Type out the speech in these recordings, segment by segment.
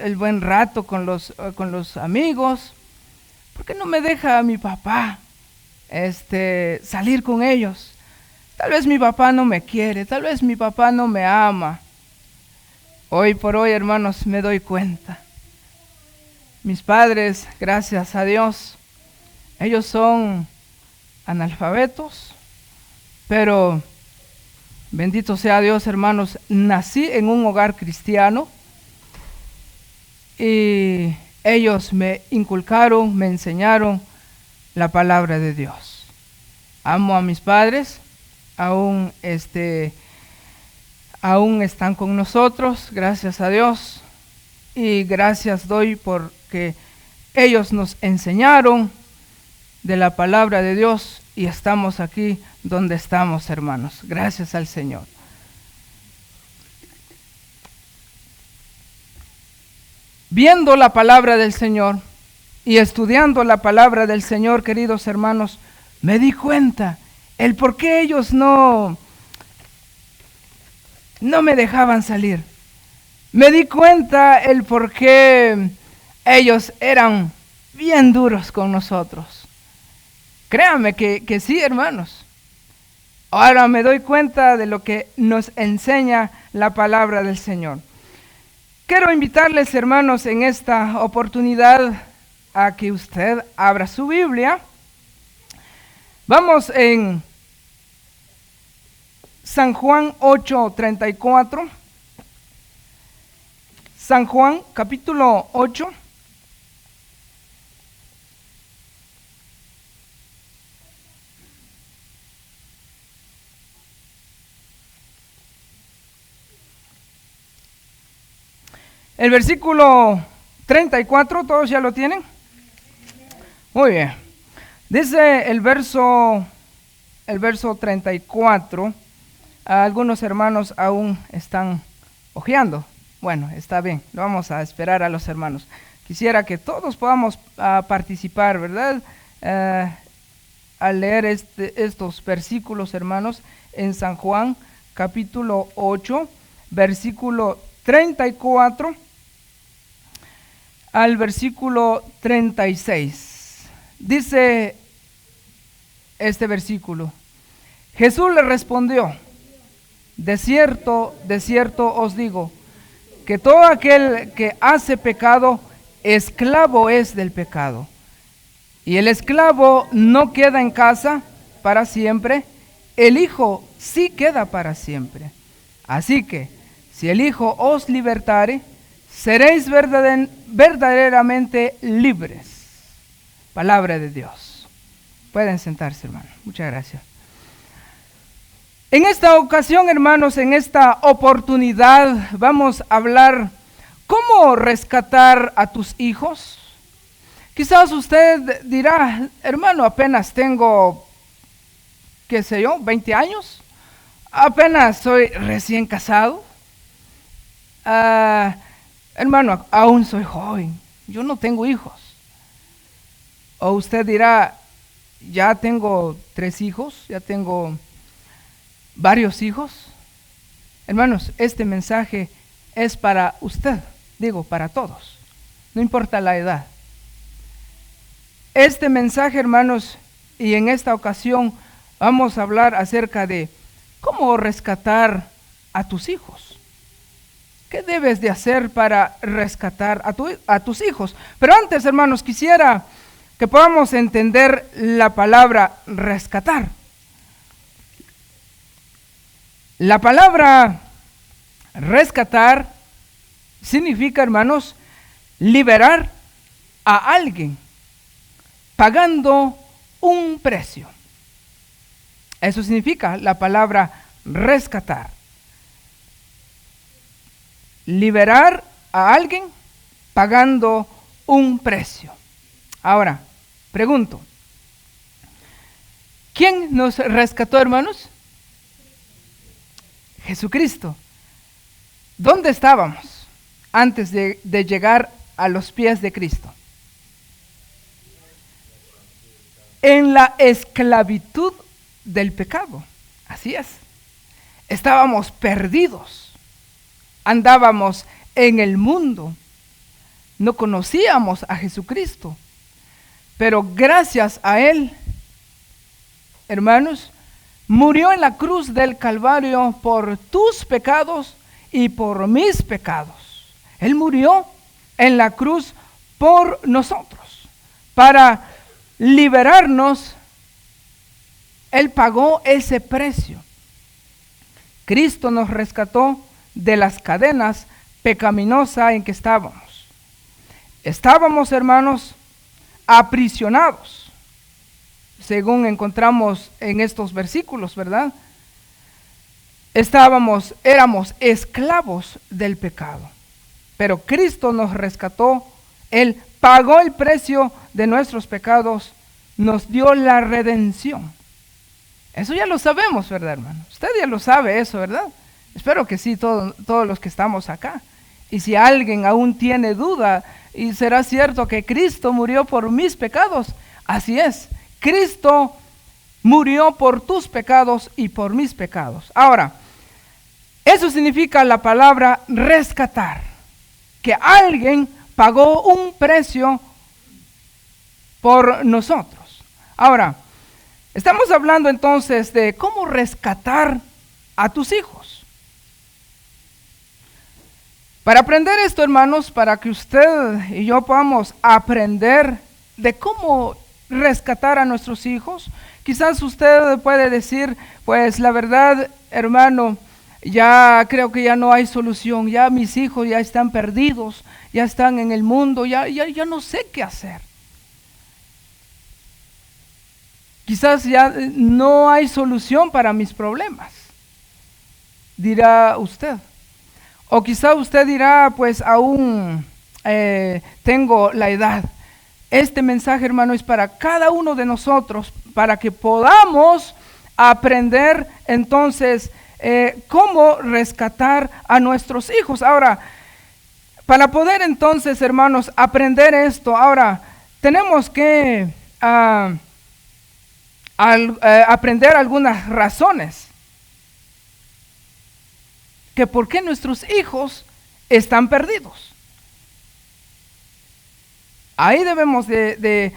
el buen rato con los amigos. ¿Por qué no me deja a mi papá salir con ellos? Tal vez mi papá no me quiere, tal vez mi papá no me ama. Hoy por hoy, hermanos, me doy cuenta. Mis padres, gracias a Dios, ellos son analfabetos, pero bendito sea Dios, hermanos, nací en un hogar cristiano y ellos me inculcaron, me enseñaron la palabra de Dios. Amo a mis padres, aún están con nosotros, gracias a Dios, y gracias doy porque ellos nos enseñaron de la palabra de Dios y estamos aquí donde estamos, hermanos. Gracias al Señor. Viendo la palabra del Señor y estudiando la palabra del Señor, queridos hermanos, me di cuenta el por qué ellos no me dejaban salir. Me di cuenta el por qué ellos eran bien duros con nosotros. Créanme que sí, hermanos. Ahora me doy cuenta de lo que nos enseña la palabra del Señor. Quiero invitarles, hermanos, en esta oportunidad a que usted abra su Biblia. Vamos en San Juan 8:34. San Juan capítulo 8. El versículo 34, ¿todos ya lo tienen? Muy bien. Dice el verso 34, algunos hermanos aún están hojeando. Bueno, está bien, vamos a esperar a los hermanos. Quisiera que todos podamos participar, ¿verdad? Al leer estos versículos, hermanos, en San Juan, capítulo 8, versículo 34 al versículo 36. Dice este versículo: Jesús le respondió: de cierto os digo, que todo aquel que hace pecado, esclavo es del pecado. Y el esclavo no queda en casa para siempre, el Hijo sí queda para siempre. Así que, si el Hijo os libertare, seréis verdaderamente libres. Palabra de Dios. Pueden sentarse, hermano. Muchas gracias. En esta ocasión, hermanos, en esta oportunidad, vamos a hablar cómo rescatar a tus hijos. Quizás usted dirá: hermano, apenas tengo, 20 años. Apenas soy recién casado. Hermano, aún soy joven. Yo no tengo hijos. O usted dirá: ya tengo 3 hijos, ya tengo varios hijos. Hermanos, este mensaje es para usted, para todos, no importa la edad. Este mensaje, hermanos, y en esta ocasión vamos a hablar acerca de cómo rescatar a tus hijos. ¿Qué debes de hacer para rescatar a tus hijos? Pero antes, hermanos, quisiera que podamos entender la palabra rescatar. La palabra rescatar significa, hermanos, liberar a alguien pagando un precio. Eso significa la palabra rescatar. Liberar a alguien pagando un precio. Ahora, pregunto: ¿quién nos rescató, hermanos? Jesucristo. ¿Dónde estábamos antes de llegar a los pies de Cristo? En la esclavitud del pecado. Así es. Estábamos perdidos. Andábamos en el mundo. no conocíamos a Jesucristo, pero gracias a Él, hermanos, murió en la cruz del Calvario por tus pecados y por mis pecados. Él murió en la cruz por nosotros, para liberarnos. Él pagó ese precio. Cristo nos rescató de las cadenas pecaminosas en que estábamos. Estábamos, hermanos, aprisionados, según encontramos en estos versículos, ¿verdad? Éramos esclavos del pecado, pero Cristo nos rescató. Él pagó el precio de nuestros pecados, nos dio la redención. Eso ya lo sabemos, ¿verdad, hermano? Usted ya lo sabe eso, ¿verdad? Espero que sí, todos los que estamos acá. Y si alguien aún tiene duda, y será cierto que Cristo murió por mis pecados, así es, Cristo murió por tus pecados y por mis pecados. Ahora, eso significa la palabra rescatar, que alguien pagó un precio por nosotros. Ahora, estamos hablando entonces de cómo rescatar a tus hijos. Para aprender esto, hermanos, para que usted y yo podamos aprender de cómo rescatar a nuestros hijos, quizás usted puede decir, pues la verdad, hermano, ya creo que ya no hay solución, ya mis hijos ya están perdidos, ya están en el mundo, ya no sé qué hacer. Quizás ya no hay solución para mis problemas, dirá usted. O quizá usted dirá, pues aún tengo la edad. Este mensaje, hermano, es para cada uno de nosotros, para que podamos aprender entonces cómo rescatar a nuestros hijos. Ahora, para poder entonces, hermanos, aprender esto, ahora tenemos que aprender algunas razones que por qué nuestros hijos están perdidos. Ahí debemos de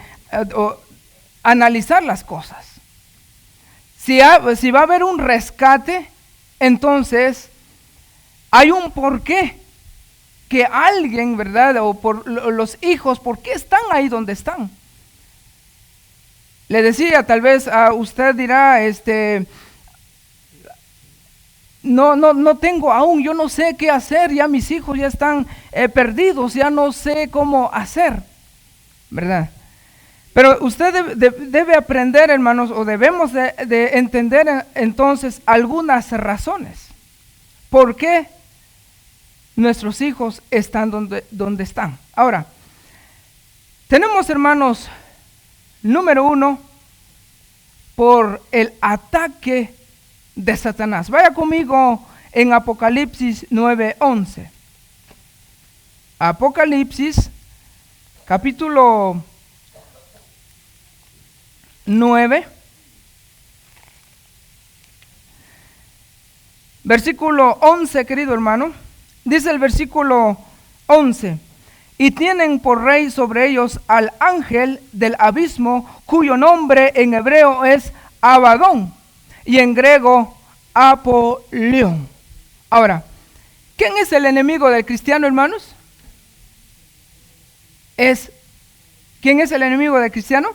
analizar las cosas. Si va a haber un rescate, entonces hay un porqué que alguien, ¿verdad? O por los hijos, ¿por qué están ahí donde están? Le decía, tal vez usted dirá, no tengo aún, yo no sé qué hacer, ya mis hijos ya están perdidos, ya no sé cómo hacer, ¿verdad? Pero usted debe aprender, hermanos, o debemos de entender entonces algunas razones. ¿Por qué nuestros hijos están donde están? Ahora, tenemos, hermanos, número 1, por el ataque de Satanás. Vaya conmigo en Apocalipsis 9:11. Apocalipsis, capítulo 9, versículo 11, querido hermano. Dice el versículo 11: y tienen por rey sobre ellos al ángel del abismo, cuyo nombre en hebreo es Abadón y en griego Apolión. Ahora, ¿quién es el enemigo del cristiano, hermanos? ¿Quién es el enemigo del cristiano?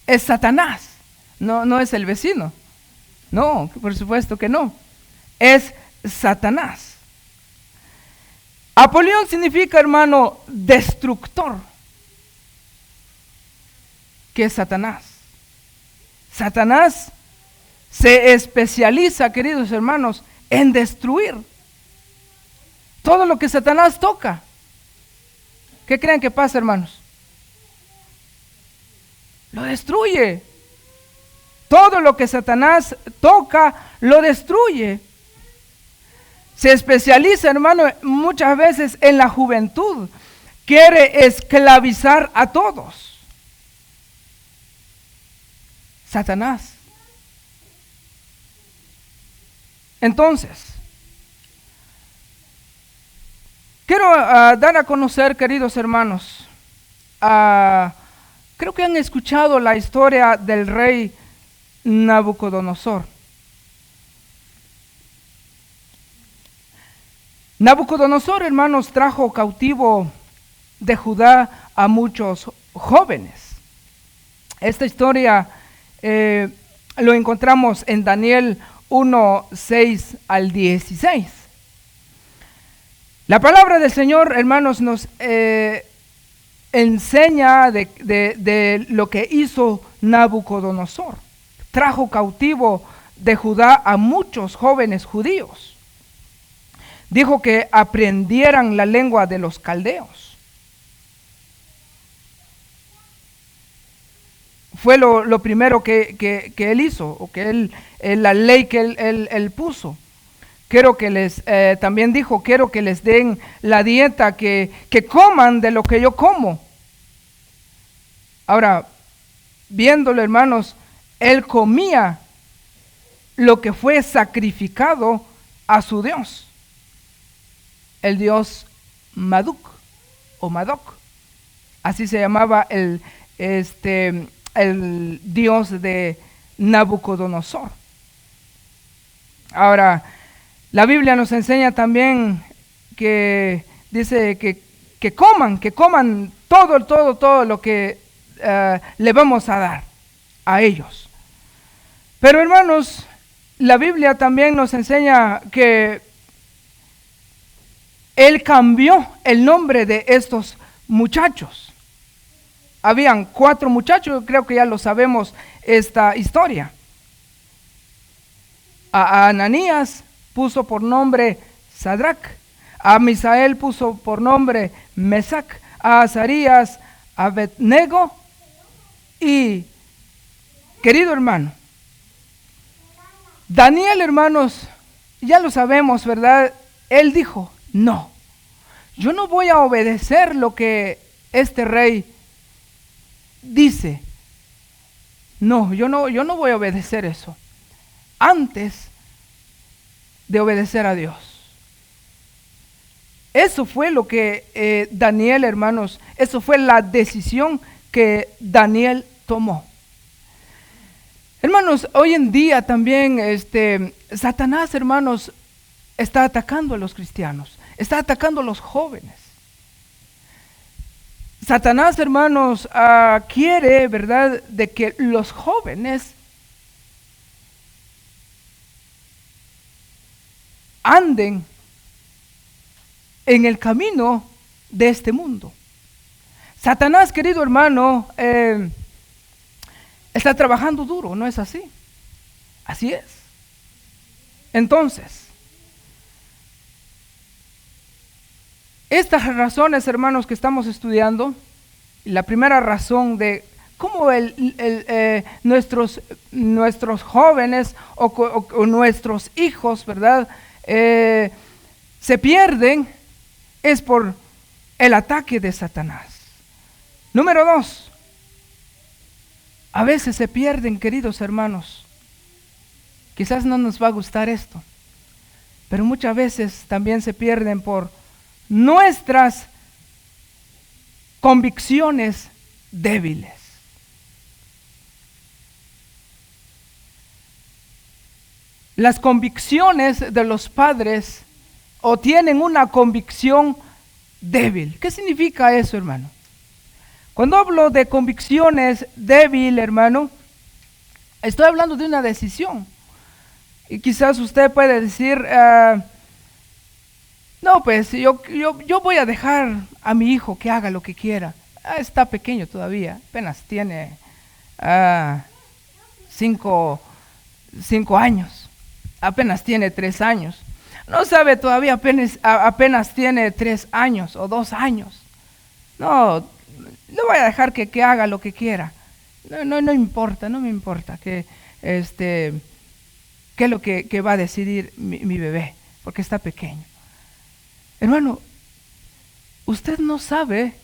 Es Satanás, no es el vecino. No, por supuesto que no. Es Satanás. Apolión significa, hermano, destructor. ¿Qué es Satanás? Satanás se especializa, queridos hermanos, en destruir todo lo que Satanás toca. ¿Qué creen que pasa, hermanos? Lo destruye. Todo lo que Satanás toca, lo destruye. Se especializa, hermano, muchas veces en la juventud. Quiere esclavizar a todos. Satanás. Entonces, Quiero dar a conocer, queridos hermanos, creo que han escuchado la historia del rey Nabucodonosor. Nabucodonosor, hermanos, trajo cautivo de Judá a muchos jóvenes. Esta historia lo encontramos en Daniel 1, 6 al 16. La palabra del Señor, hermanos, nos enseña de lo que hizo Nabucodonosor. Trajo cautivo de Judá a muchos jóvenes judíos. Dijo que aprendieran la lengua de los caldeos. Fue lo primero que él hizo, o que la ley que él puso. Quiero que también dijo, quiero que les den la dieta, que coman de lo que yo como. Ahora, viéndolo, hermanos, él comía lo que fue sacrificado a su Dios, el dios Marduk o Madoc. Así se llamaba el dios de Nabucodonosor. Ahora, la Biblia nos enseña también que dice que coman todo lo que le vamos a dar a ellos. Pero, hermanos, la Biblia también nos enseña que él cambió el nombre de estos muchachos. Habían 4 muchachos, creo que ya lo sabemos esta historia. A Ananías puso por nombre Sadrach, a Misael puso por nombre Mesac, a Azarías Abednego. Y, querido hermano, Daniel, hermanos, ya lo sabemos, ¿verdad? Él dijo, no, yo no voy a obedecer lo que este rey dice. No, yo no voy a obedecer eso. Antes de obedecer a Dios. Eso fue lo que Daniel, hermanos, eso fue la decisión que Daniel tomó. Hermanos, hoy en día también Satanás, hermanos, está atacando a los cristianos, está atacando a los jóvenes. Satanás, hermanos, quiere, ¿verdad?, de que los jóvenes anden en el camino de este mundo. Satanás, querido hermano, está trabajando duro, ¿no es así? Así es. Entonces, estas razones, hermanos, que estamos estudiando, la primera razón de cómo nuestros jóvenes o nuestros hijos, ¿verdad?, se pierden, es por el ataque de Satanás. Número 2, a veces se pierden, queridos hermanos. Quizás no nos va a gustar esto, pero muchas veces también se pierden por nuestras convicciones débiles. Las convicciones de los padres o tienen una convicción débil. ¿Qué significa eso, hermano? Cuando hablo de convicciones débil, hermano, estoy hablando de una decisión. Y quizás usted puede decir, no, pues yo voy a dejar a mi hijo que haga lo que quiera. Está pequeño todavía, apenas tiene 5 años, apenas tiene 3 años. No sabe todavía, apenas tiene 3 años o 2 años. No, le voy a dejar que haga lo que quiera. No me importa qué es lo que va a decidir mi bebé, porque está pequeño. Hermano, usted no sabe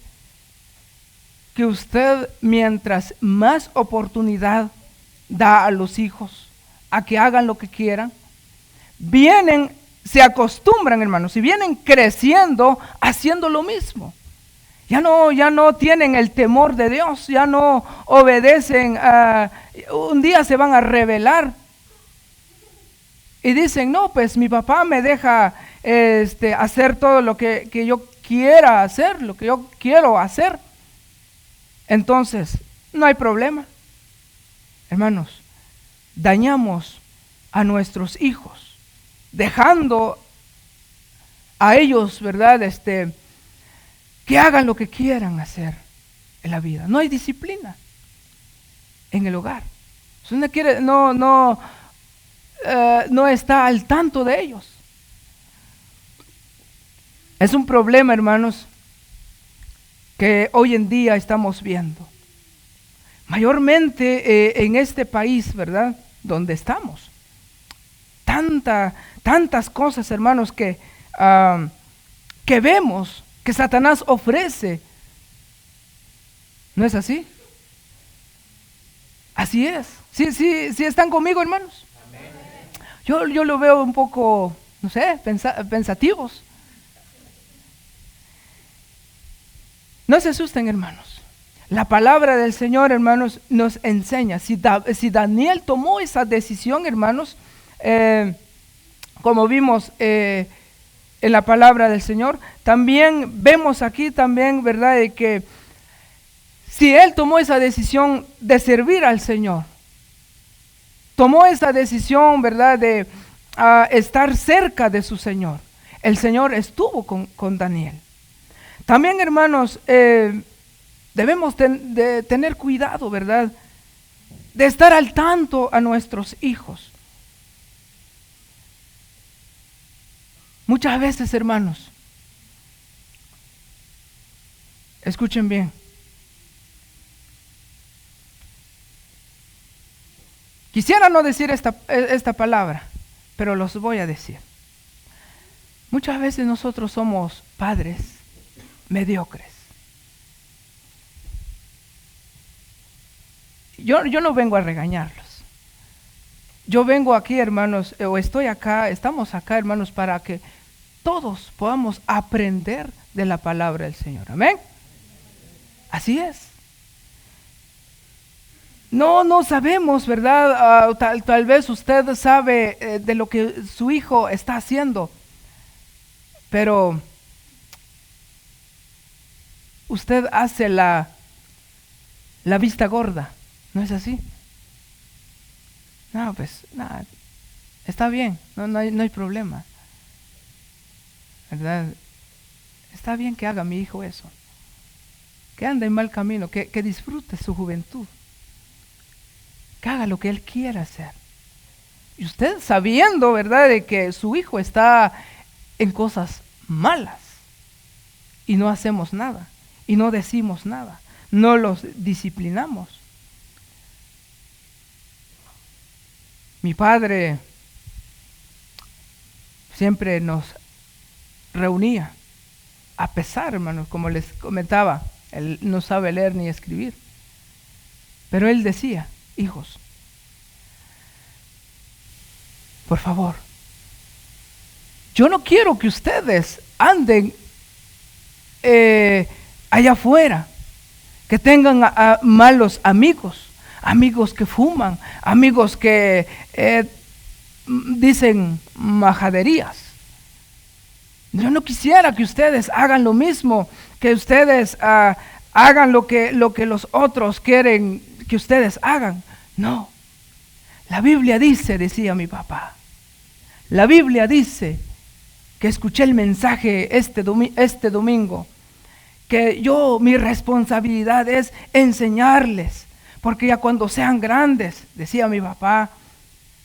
que usted, mientras más oportunidad da a los hijos a que hagan lo que quieran, vienen se acostumbran, hermanos, y vienen creciendo haciendo lo mismo. Ya no tienen el temor de Dios, ya no obedecen. Un día se van a rebelar y dicen, no, pues mi papá me deja hacer todo lo que yo quiera hacer, lo que yo quiero hacer. Entonces, no hay problema. Hermanos, dañamos a nuestros hijos, dejando a ellos, ¿verdad?, que hagan lo que quieran hacer en la vida. No hay disciplina en el hogar. Si uno quiere, no está al tanto de ellos. Es un problema, hermanos, que hoy en día estamos viendo. Mayormente en este país, ¿verdad?, donde estamos. Tantas cosas, hermanos, que vemos que Satanás ofrece. ¿No es así? Así es. Sí están conmigo, hermanos. Yo lo veo un poco, no sé, pensativos. No se asusten, hermanos. La palabra del Señor, hermanos, nos enseña. Si Daniel tomó esa decisión, hermanos, como vimos en la palabra del Señor, también vemos aquí también, ¿verdad?, de que si él tomó esa decisión de servir al Señor, tomó esa decisión, ¿verdad?, de estar cerca de su Señor, el Señor estuvo con Daniel. También, hermanos, debemos de tener cuidado, ¿verdad?, de estar al tanto a nuestros hijos. Muchas veces, hermanos, escuchen bien, quisiera no decir esta palabra, pero los voy a decir. Muchas veces nosotros somos padres mediocres. Yo no vengo a regañarlos. Yo vengo aquí, hermanos, o estoy acá, estamos acá, hermanos, para que todos podamos aprender de la palabra del Señor. Amén. Así es. No sabemos, ¿verdad? Tal vez usted sabe de lo que su hijo está haciendo, pero usted hace la vista gorda, ¿no es así? No, pues, nada, está bien, no hay problema, ¿verdad? Está bien que haga mi hijo eso, que ande en mal camino, que disfrute su juventud, que haga lo que él quiera hacer. Y usted sabiendo, ¿verdad?, de que su hijo está en cosas malas y no hacemos nada, y no decimos nada, no los disciplinamos. Mi padre siempre nos reunía, a pesar, hermanos, como les comentaba, él no sabe leer ni escribir, pero él decía, hijos, por favor, yo no quiero que ustedes anden allá afuera, que tengan malos amigos que fuman, amigos que dicen majaderías. Yo no quisiera que ustedes hagan lo mismo, que ustedes hagan lo que los otros quieren que ustedes hagan. No, la Biblia dice, decía mi papá, la Biblia dice, que escuché el mensaje este domingo, que mi responsabilidad es enseñarles, porque ya cuando sean grandes, decía mi papá,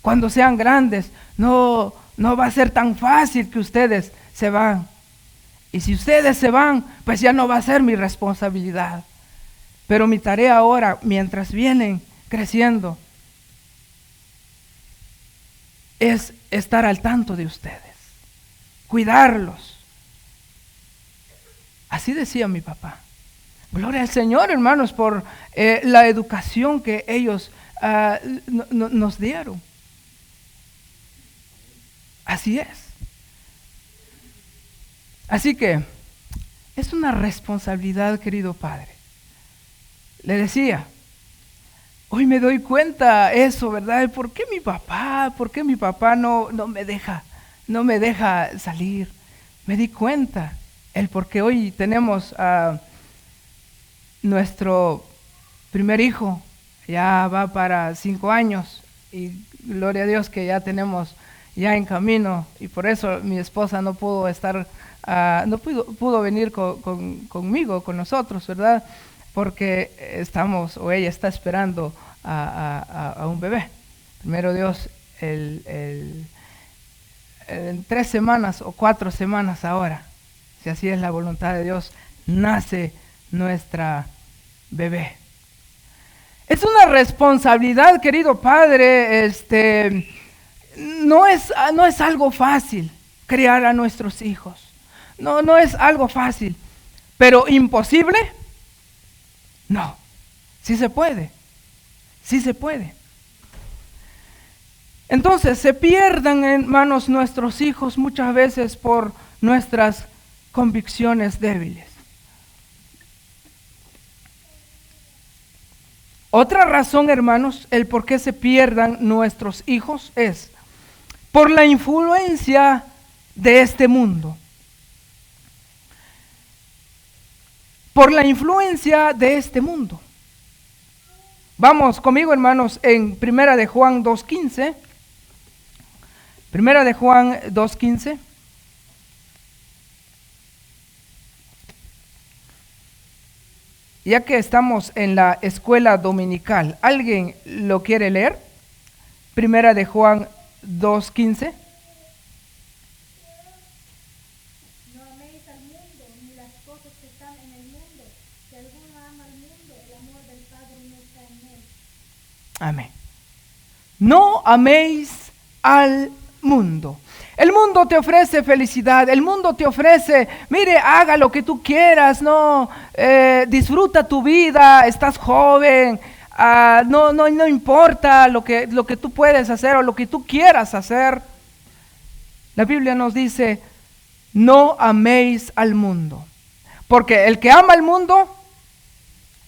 cuando sean grandes, no va a ser tan fácil que ustedes se van. Y si ustedes se van, pues ya no va a ser mi responsabilidad. Pero mi tarea ahora, mientras vienen creciendo, es estar al tanto de ustedes, cuidarlos. Así decía mi papá. Gloria al Señor, hermanos, por la educación que ellos nos dieron. Así es. Así que es una responsabilidad, querido Padre. Le decía, hoy me doy cuenta eso, ¿verdad? ¿Por qué mi papá no me deja salir? Me di cuenta el por qué hoy tenemos a nuestro primer hijo, ya va para 5 años y gloria a Dios que ya tenemos ya en camino, y por eso mi esposa no pudo estar, pudo venir conmigo, con nosotros, ¿verdad? Porque ella está esperando a un bebé. Primero Dios, en 3 semanas o 4 semanas ahora, si así es la voluntad de Dios, nace nuestra bebé. Es una responsabilidad, querido Padre, no es algo fácil criar a nuestros hijos. No es algo fácil, pero imposible. No, sí se puede. Entonces se pierden, hermanos, nuestros hijos muchas veces por nuestras convicciones débiles. Otra razón, hermanos, el por qué se pierdan nuestros hijos es por la influencia de este mundo. Por la influencia de este mundo. Vamos conmigo, hermanos, en Primera de Juan 2:15. Primera de Juan 2:15. Ya que estamos en la escuela dominical, ¿alguien lo quiere leer? Primera de Juan 2:15. No améis al mundo, ni las cosas que están en el mundo. Si alguno ama al mundo, el amor del Padre no está en él. Amén. No améis al mundo. El mundo te ofrece felicidad, el mundo te ofrece, mire, haga lo que tú quieras, disfruta tu vida, estás joven, no importa lo que tú puedes hacer o lo que tú quieras hacer. La Biblia nos dice, no améis al mundo, porque el que ama al mundo,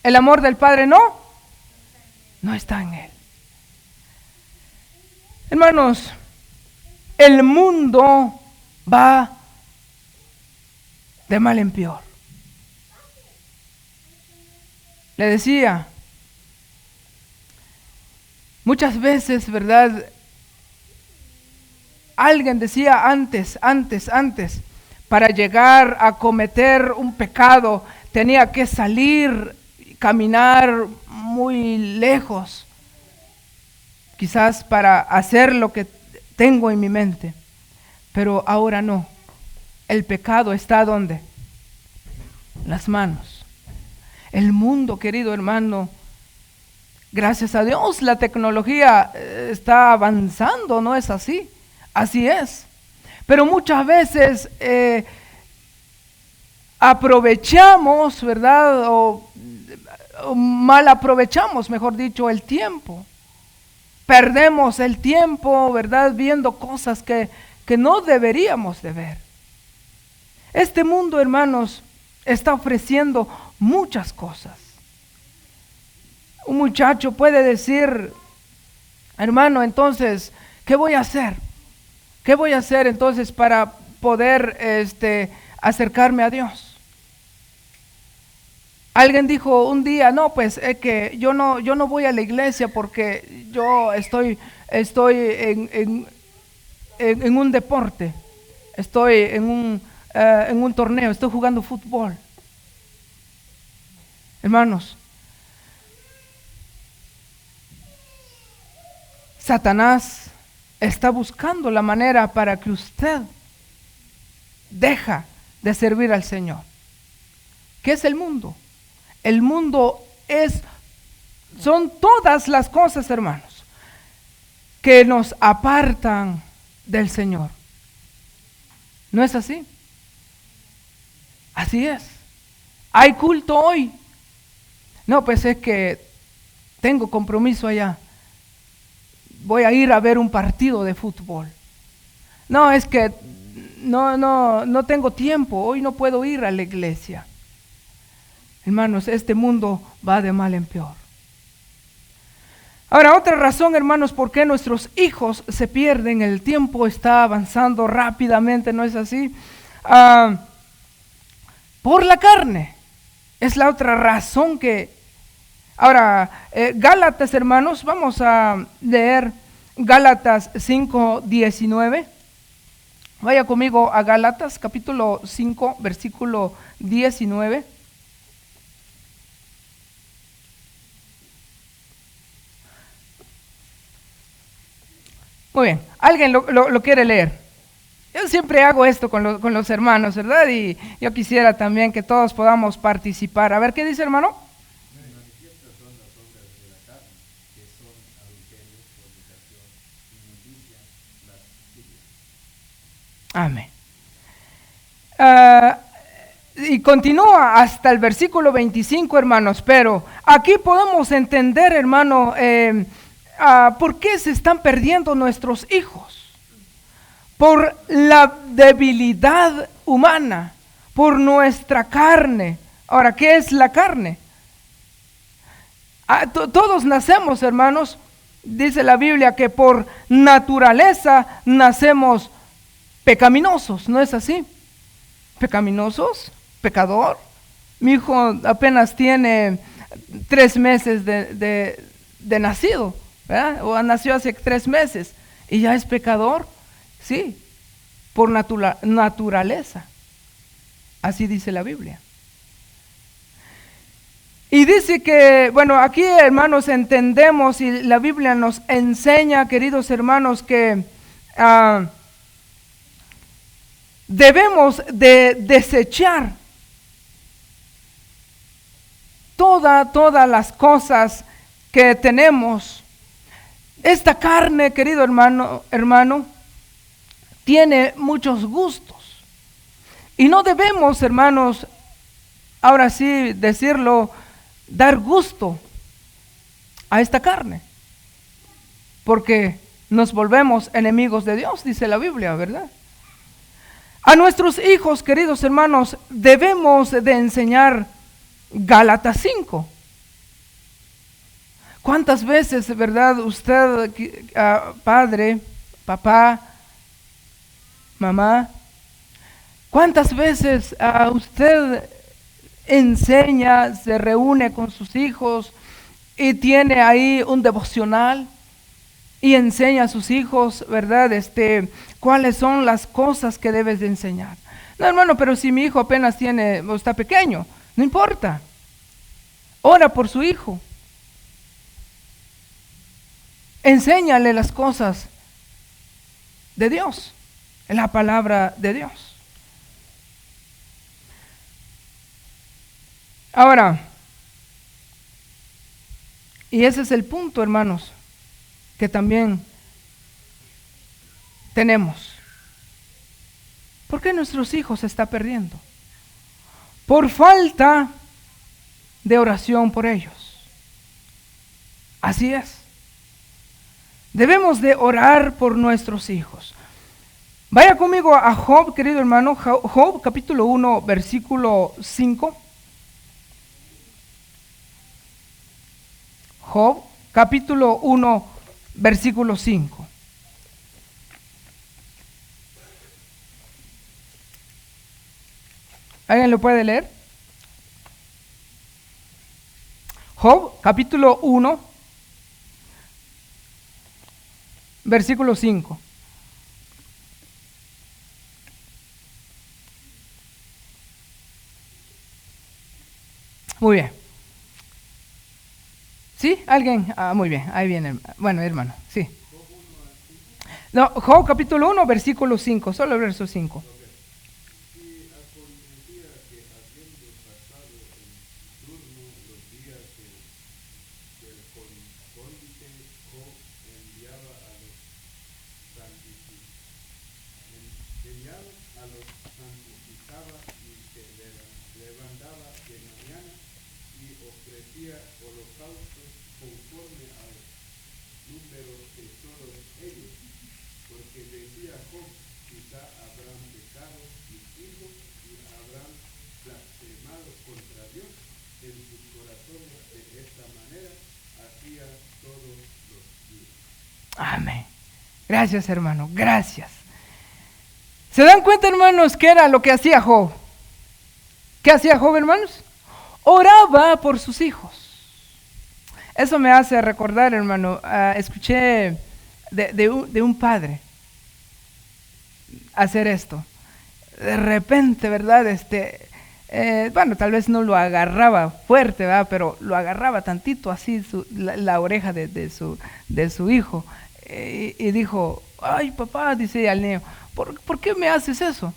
el amor del Padre no está en él. Hermanos, el mundo va de mal en peor. Le decía, muchas veces, ¿verdad? Alguien decía antes, para llegar a cometer un pecado, tenía que salir, caminar muy lejos, quizás para hacer lo que tengo en mi mente, pero ahora no. El pecado está ¿dónde? En las manos. El mundo, querido hermano, gracias a Dios la tecnología está avanzando, ¿no es así? Así es. Pero muchas veces aprovechamos, ¿verdad? O mal aprovechamos, mejor dicho, el tiempo. Perdemos el tiempo, ¿verdad? Viendo cosas que no deberíamos de ver. Este mundo, hermanos, está ofreciendo muchas cosas. Un muchacho puede decir, hermano, entonces, ¿qué voy a hacer? ¿Qué voy a hacer entonces para poder acercarme a Dios? Alguien dijo un día, no, pues es que yo no voy a la iglesia porque yo estoy en un deporte, estoy en un torneo, estoy jugando fútbol. Hermanos, Satanás está buscando la manera para que usted deje de servir al Señor. ¿Qué es el mundo? El mundo son todas las cosas, hermanos, que nos apartan del Señor. ¿No es así? Así es. ¿Hay culto hoy? No, pues es que tengo compromiso allá. Voy a ir a ver un partido de fútbol. No, es que no tengo tiempo, hoy no puedo ir a la iglesia. Hermanos, este mundo va de mal en peor. Ahora, otra razón, hermanos, por qué nuestros hijos se pierden, el tiempo está avanzando rápidamente, ¿no es así? Por la carne, es la otra razón que... Ahora, Gálatas, hermanos, vamos a leer Gálatas 5:19. Vaya conmigo a Gálatas, capítulo 5, versículo 19. Muy bien, ¿alguien lo quiere leer? Yo siempre hago esto con los hermanos, ¿verdad? Y yo quisiera también que todos podamos participar. A ver, ¿qué dice, hermano? Manifiestas son las obras de la carne, que son adulterio, fornicación, inmundicia, lascivia. Amén. Y continúa hasta el versículo 25, hermanos, pero aquí podemos entender, hermano, por qué se están perdiendo nuestros hijos. Por la debilidad humana, por nuestra carne. Ahora, ¿qué es la carne? Todos nacemos, hermanos, dice la Biblia que por naturaleza nacemos pecaminosos, ¿no es así? Pecaminosos, pecador. Mi hijo apenas tiene 3 meses de nacido, ¿verdad? O nació hace 3 meses y ya es pecador, sí, por naturaleza. Así dice la Biblia. Y dice que, bueno, aquí, hermanos, entendemos y la Biblia nos enseña, queridos hermanos, que debemos de desechar todas las cosas que tenemos. Esta carne, querido hermano, tiene muchos gustos. Y no debemos, hermanos, ahora sí decirlo, dar gusto a esta carne, porque nos volvemos enemigos de Dios, dice la Biblia, ¿verdad? A nuestros hijos, queridos hermanos, debemos de enseñar Gálatas 5. ¿Cuántas veces, verdad, usted, padre, papá, mamá, cuántas veces usted enseña, se reúne con sus hijos y tiene ahí un devocional y enseña a sus hijos, ¿verdad? Cuáles son las cosas que debes de enseñar? No, hermano, pero si mi hijo apenas está pequeño, no importa. Ora por su hijo. Enséñale las cosas de Dios, en la palabra de Dios. Ahora, y ese es el punto, hermanos, que también tenemos. ¿Por qué nuestros hijos se están perdiendo? Por falta de oración por ellos. Así es. Debemos de orar por nuestros hijos. Vaya conmigo a Job, querido hermano, Job capítulo 1, versículo 5. Job capítulo 1, versículo 5. ¿Alguien lo puede leer? Job capítulo 1, versículo 5. Muy bien. ¿Sí? ¿Alguien? Muy bien, ahí viene. Bueno, hermano, sí. No, Job capítulo 1, versículo 5, solo el verso 5. Y acontecía que habiendo pasado en turno los días del cónyuge, Job enviaba a los santificaba y se levantaba de mañana y ofrecía holocaustos conforme al número de todos ellos, porque decía Job, quizá habrán pecado mis hijos y habrán blasfemado contra Dios en sus corazones. De esta manera hacía todos los días. Amén. Gracias, hermano, gracias. ¿Se dan cuenta, hermanos, qué era lo que hacía Job? ¿Qué hacía Job, hermanos? Oraba por sus hijos. Eso me hace recordar, hermano, escuché de un padre hacer esto. De repente, ¿verdad? Bueno, tal vez no lo agarraba fuerte, ¿verdad? Pero lo agarraba tantito así la oreja de su hijo. Y dijo, ay papá, dice al niño, ¿por qué me haces eso?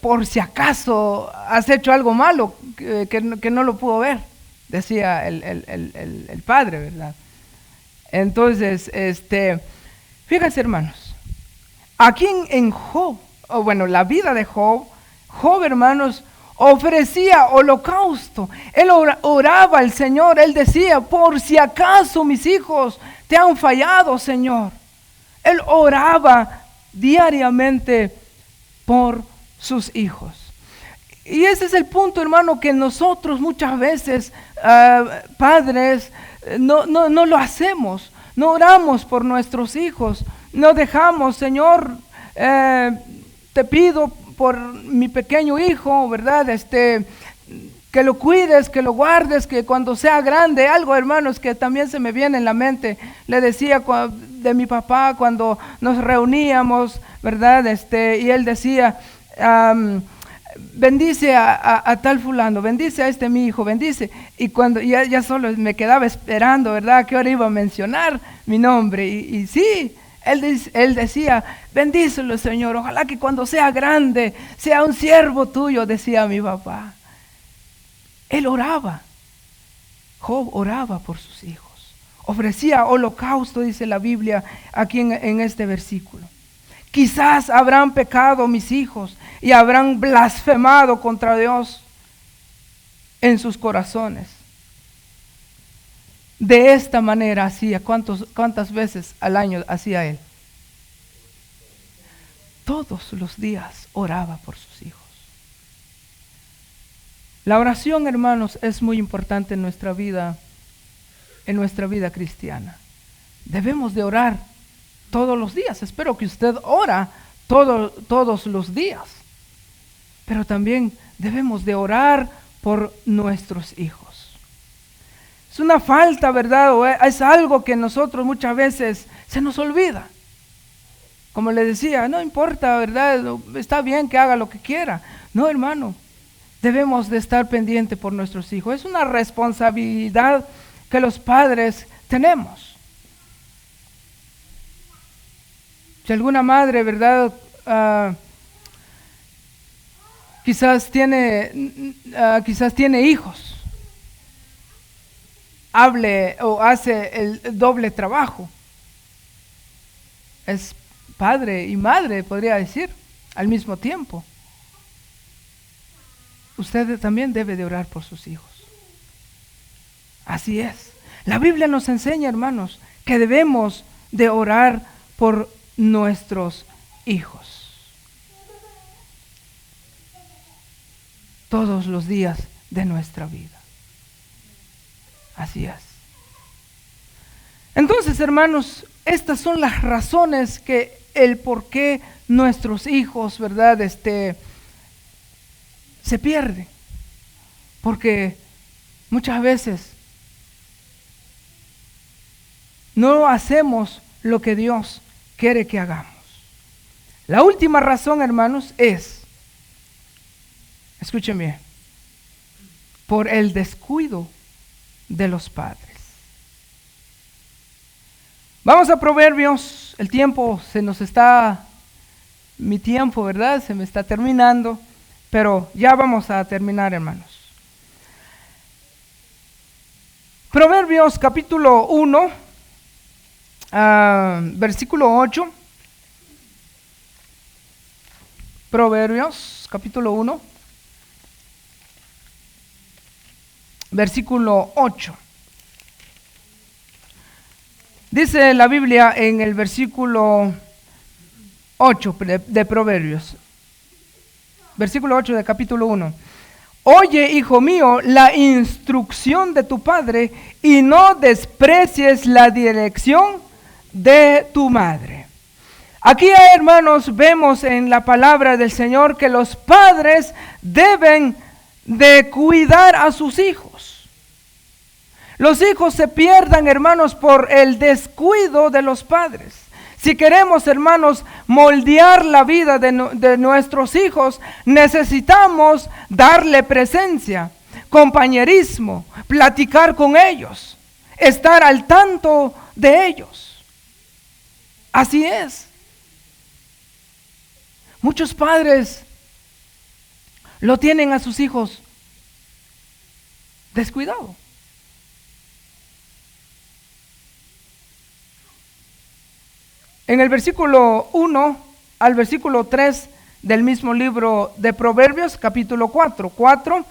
Por si acaso has hecho algo malo que no lo pudo ver, decía el padre, ¿verdad? Entonces, fíjense, hermanos, aquí en Job, o bueno, la vida de Job, hermanos, ofrecía holocausto. Él oraba al Señor, él decía, por si acaso mis hijos te han fallado, Señor. Él oraba diariamente por sus hijos. Y ese es el punto, hermano, que nosotros muchas veces, padres, no lo hacemos. No oramos por nuestros hijos. No dejamos, Señor, te pido por mi pequeño hijo, ¿verdad? Que lo cuides, que lo guardes, que cuando sea grande, algo, hermanos, que también se me viene en la mente, le decía de mi papá cuando nos reuníamos, ¿verdad? Y él decía, bendice a tal fulano, bendice a mi hijo, bendice, y cuando ya solo me quedaba esperando, ¿verdad? Que ahora iba a mencionar mi nombre, y sí, él decía, bendícelo, Señor, ojalá que cuando sea grande, sea un siervo tuyo, decía mi papá. Él oraba. Job oraba por sus hijos. Ofrecía holocausto, dice la Biblia aquí en este versículo. Quizás habrán pecado mis hijos y habrán blasfemado contra Dios en sus corazones. De esta manera hacía, ¿cuántas veces al año hacía él? Todos los días oraba por sus hijos. La oración, hermanos, es muy importante en nuestra vida cristiana. Debemos de orar todos los días. Espero que usted ora todos los días. Pero también debemos de orar por nuestros hijos. Es una falta, ¿verdad? O es algo que nosotros muchas veces se nos olvida. Como le decía, no importa, ¿verdad? Está bien que haga lo que quiera. No, hermano. Debemos de estar pendientes por nuestros hijos. Es una responsabilidad que los padres tenemos. Si alguna madre, ¿verdad? Quizás tiene hijos. Hable o hace el doble trabajo. Es padre y madre, podría decir, al mismo tiempo. Usted también debe de orar por sus hijos. Así es. La Biblia nos enseña, hermanos, que debemos de orar por nuestros hijos. Todos los días de nuestra vida. Así es. Entonces, hermanos, estas son las razones que el por qué nuestros hijos, ¿verdad? Se pierde, porque muchas veces no hacemos lo que Dios quiere que hagamos. La última razón, hermanos, es, escuchen bien, por el descuido de los padres. Vamos a Proverbios, el tiempo mi tiempo, ¿verdad? Se me está terminando. Pero ya vamos a terminar, hermanos. Proverbios capítulo 1, versículo 8. Proverbios capítulo 1, versículo 8. Dice la Biblia en el versículo 8 de Proverbios, versículo 8 de capítulo 1. Oye, hijo mío, la instrucción de tu padre y no desprecies la dirección de tu madre. Aquí, hermanos, vemos en la palabra del Señor que los padres deben de cuidar a sus hijos. Los hijos se pierden, hermanos, por el descuido de los padres. Si queremos, hermanos, moldear la vida de nuestros hijos, necesitamos darle presencia, compañerismo, platicar con ellos, estar al tanto de ellos. Así es. Muchos padres lo tienen a sus hijos descuidado. En el versículo 1 al versículo 3 del mismo libro de Proverbios, capítulo 4,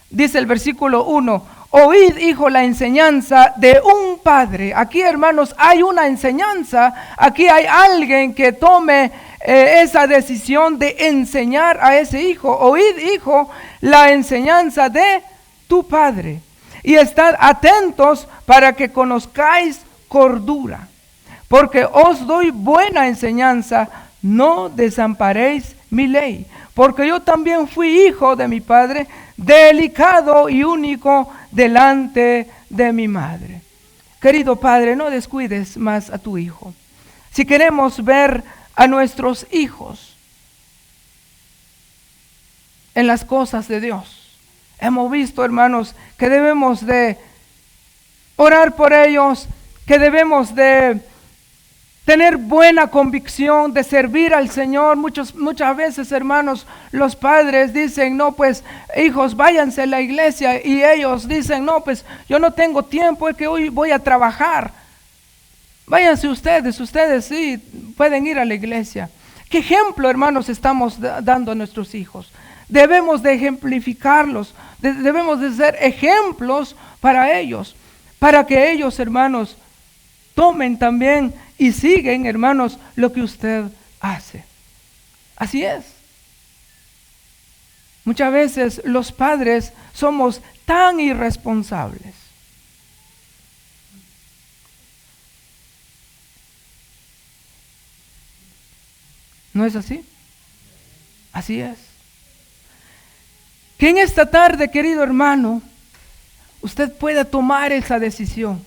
dice el versículo 1, oíd, hijo, la enseñanza de un padre. Aquí, hermanos, hay una enseñanza, aquí hay alguien que tome esa decisión de enseñar a ese hijo. Oíd, hijo, la enseñanza de tu padre, y estad atentos para que conozcáis cordura. Porque os doy buena enseñanza, no desamparéis mi ley. Porque yo también fui hijo de mi padre, delicado y único delante de mi madre. Querido padre, no descuides más a tu hijo. Si queremos ver a nuestros hijos en las cosas de Dios, hemos visto, hermanos, que debemos de orar por ellos, que debemos de tener buena convicción de servir al Señor. Muchas veces, hermanos, los padres dicen, no, pues, hijos, váyanse a la iglesia. Y ellos dicen, no, pues, yo no tengo tiempo, es que hoy voy a trabajar. Váyanse ustedes sí pueden ir a la iglesia. ¿Qué ejemplo, hermanos, estamos dando a nuestros hijos? Debemos de ejemplificarlos, debemos de ser ejemplos para ellos, para que ellos, hermanos, tomen también y siguen, hermanos, lo que usted hace. Así es. Muchas veces los padres somos tan irresponsables. ¿No es así? Así es. Que en esta tarde, querido hermano, usted pueda tomar esa decisión.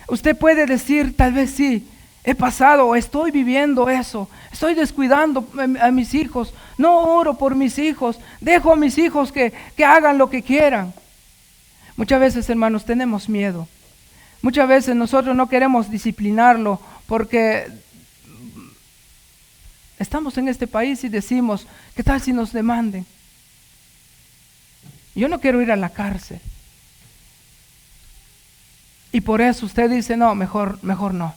Usted puede decir, tal vez sí, he pasado, estoy viviendo eso, estoy descuidando a mis hijos, no oro por mis hijos, dejo a mis hijos que hagan lo que quieran. Muchas veces, hermanos, tenemos miedo. Muchas veces nosotros no queremos disciplinarlo porque estamos en este país y decimos, ¿qué tal si nos demanden? Yo no quiero ir a la cárcel. Y por eso usted dice, no, mejor no.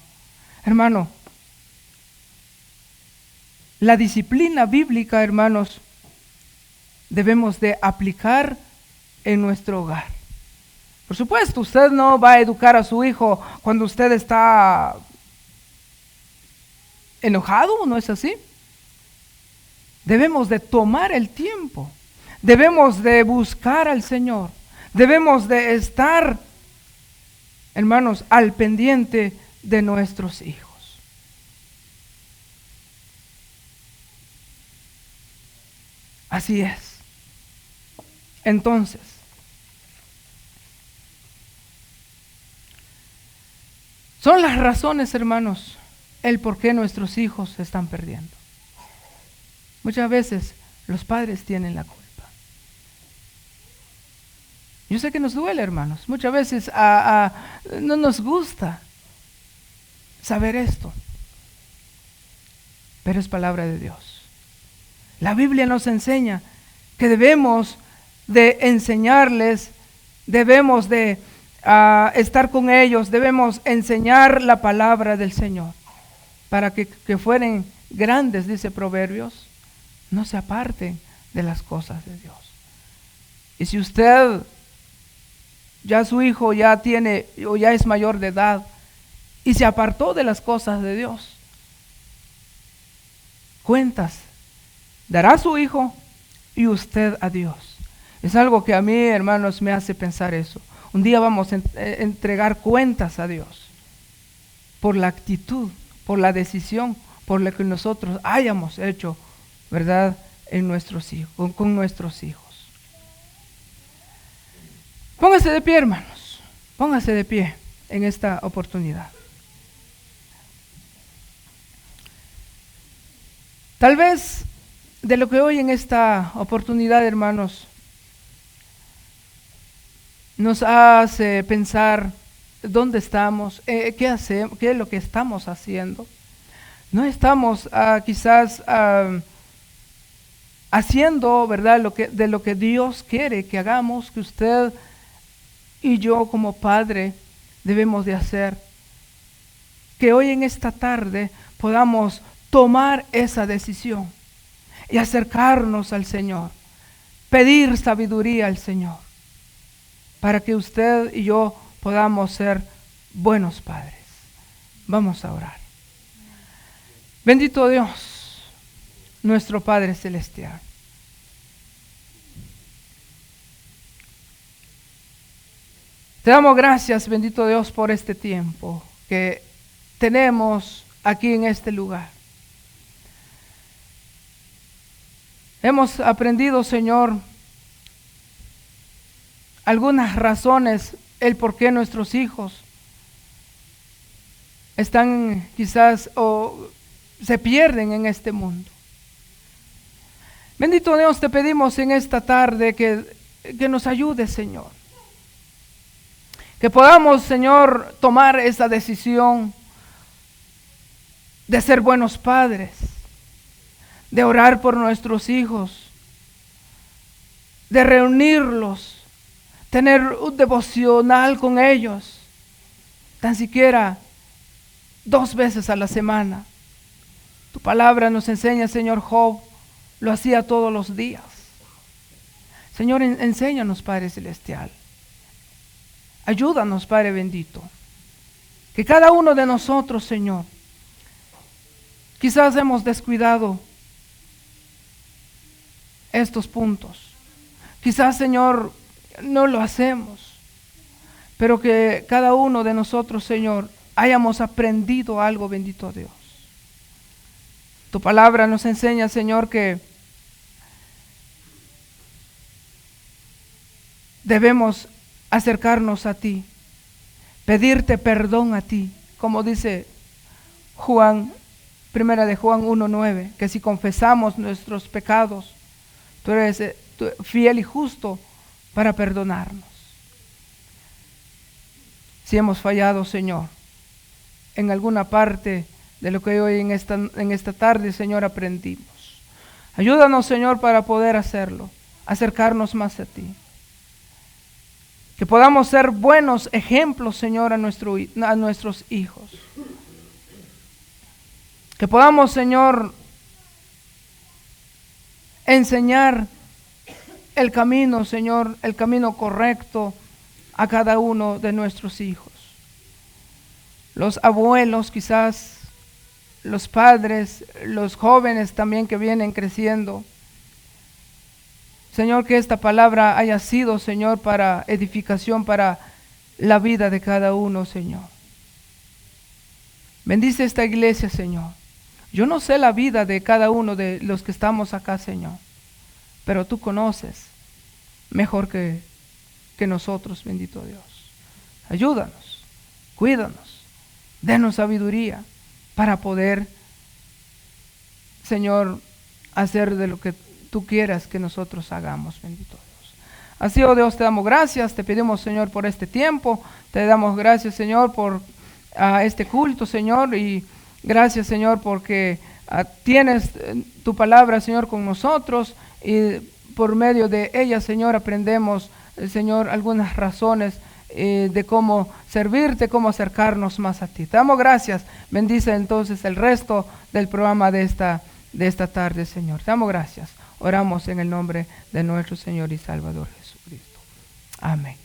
Hermano, la disciplina bíblica, hermanos, debemos de aplicar en nuestro hogar. Por supuesto, usted no va a educar a su hijo cuando usted está enojado, ¿no es así? Debemos de tomar el tiempo, debemos de buscar al Señor, debemos de estar, hermanos, al pendiente de nuestros hijos. Así es. Entonces, son las razones, hermanos, el por qué nuestros hijos se están perdiendo. Muchas veces los padres tienen la culpa. Yo sé que nos duele, hermanos. Muchas veces no nos gusta saber esto. Pero es palabra de Dios. La Biblia nos enseña que debemos de enseñarles, debemos de estar con ellos, debemos enseñar la palabra del Señor para que fueren grandes, dice Proverbios, no se aparten de las cosas de Dios. Y si usted ya su hijo ya tiene o ya es mayor de edad y se apartó de las cosas de Dios, cuentas dará a su Hijo y usted a Dios. Es algo que a mí, hermanos, me hace pensar eso. Un día vamos a entregar cuentas a Dios por la actitud, por la decisión, por lo que nosotros hayamos hecho, ¿verdad?, en nuestros hijos, con nuestros hijos. Póngase de pie, hermanos. Póngase de pie en esta oportunidad. Tal vez de lo que hoy en esta oportunidad, hermanos, nos hace pensar dónde estamos, qué hacemos, qué es lo que estamos haciendo. No estamos quizás haciendo, ¿verdad?, de lo que Dios quiere que hagamos, que usted y yo como padre debemos de hacer. Que hoy en esta tarde podamos tomar esa decisión y acercarnos al Señor, pedir sabiduría al Señor, para que usted y yo podamos ser buenos padres. Vamos a orar. Bendito Dios, nuestro Padre Celestial. Te damos gracias, bendito Dios, por este tiempo que tenemos aquí en este lugar. Hemos aprendido, Señor, algunas razones, el por qué nuestros hijos están quizás o se pierden en este mundo. Bendito Dios, te pedimos en esta tarde que nos ayudes, Señor. Que podamos, Señor, tomar esa decisión de ser buenos padres, de orar por nuestros hijos, de reunirlos, tener un devocional con ellos, tan siquiera 2 veces a la semana. Tu palabra nos enseña, Señor, Job lo hacía todos los días. Señor, enséñanos, Padre Celestial. Ayúdanos, Padre bendito. Que cada uno de nosotros, Señor, quizás hemos descuidado estos puntos. Quizás, Señor, no lo hacemos. Pero que cada uno de nosotros, Señor, hayamos aprendido algo, bendito Dios. Tu palabra nos enseña, Señor, que debemos acercarnos a ti, pedirte perdón a ti, como dice Juan, primera de Juan 1:9, que si confesamos nuestros pecados, tú eres fiel y justo para perdonarnos. Si hemos fallado, Señor, en alguna parte de lo que hoy en esta tarde, Señor, aprendimos. Ayúdanos, Señor, para poder hacerlo, acercarnos más a ti. Que podamos ser buenos ejemplos, Señor, a nuestros hijos. Que podamos, Señor, enseñar el camino, Señor, el camino correcto a cada uno de nuestros hijos. Los abuelos quizás, los padres, los jóvenes también que vienen creciendo. Señor, que esta palabra haya sido, Señor, para edificación, para la vida de cada uno, Señor. Bendice esta iglesia, Señor. Yo no sé la vida de cada uno de los que estamos acá, Señor, pero tú conoces mejor que nosotros, bendito Dios. Ayúdanos, cuídanos, denos sabiduría para poder, Señor, hacer de lo que tú quieras que nosotros hagamos, bendito Dios. Así, oh Dios, te damos gracias, te pedimos, Señor, por este tiempo, te damos gracias, Señor, por este culto, Señor, y gracias, Señor, porque tienes tu palabra, Señor, con nosotros, y por medio de ella, Señor, aprendemos, Señor, algunas razones de cómo servirte, cómo acercarnos más a ti. Te damos gracias, bendice entonces el resto del programa de esta tarde, Señor. Te damos gracias. Oramos en el nombre de nuestro Señor y Salvador Jesucristo. Amén.